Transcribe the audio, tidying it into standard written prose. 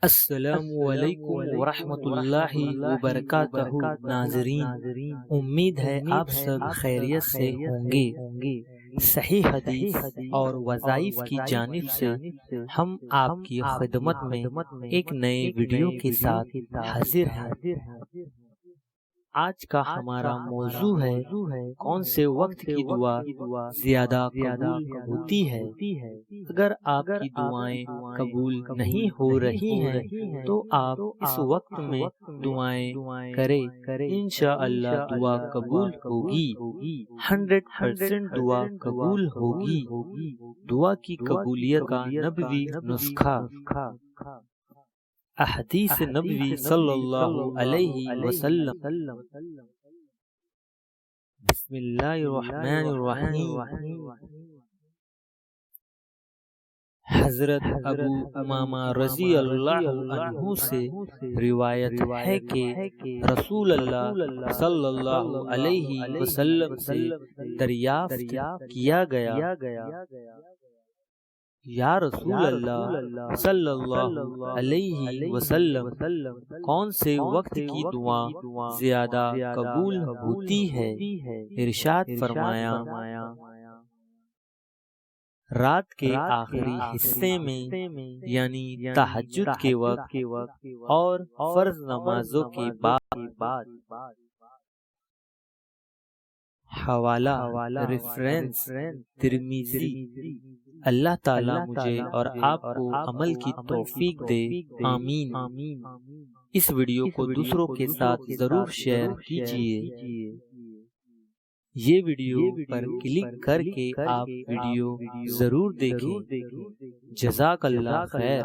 السلام علیکم ورحمۃ اللہ وبرکاتہ۔ ناظرین، امید ہے آپ سب خیریت سے ہوں گے۔ صحیح حدیث اور وظائف کی جانب سے ہم آپ کی خدمت میں ایک نئے ویڈیو کے ساتھ حاضر ہیں۔ آج کا ہمارا موضوع ہے کون سے وقت کی دعا زیادہ قبول ہوتی ہے۔ اگر آپ کی دعائیں قبول نہیں ہو رہی ہیں تو آپ اس وقت میں دعائیں کریں، انشاء اللہ دعا قبول ہوگی، 100% دعا قبول ہوگی۔ دعا کی قبولیت کا نبوی نسخہ۔ حدیث-e-Nabvi صلی اللہ علیہ وسلم۔ بسم اللہ الرحمن الرحیم۔ حضرت ابو امامہ رضی اللہ عنہ سے روایت ہے کہ رسول اللہ صلی اللہ علیہ وسلم سے دریافت کیا گیا، یا رسول اللہ صلی اللہ علیہ وسلم، کون سے وقت کی دعا زیادہ قبول ہوتی ہے؟ ارشاد فرمایا، رات کے آخری حصے میں یعنی تہجد کے وقت اور فرض نمازوں کے بعد۔ حوالہ ریفرنس ترمذی۔ اللہ تعالیٰ مجھے اور آپ کو عمل کی توفیق دے، آمین۔ اس ویڈیو کو دوسروں کے ساتھ ضرور شیئر کیجیے۔ یہ ویڈیو پر کلک کر کے آپ ویڈیو ضرور دیکھیں۔ جزاک اللہ خیر۔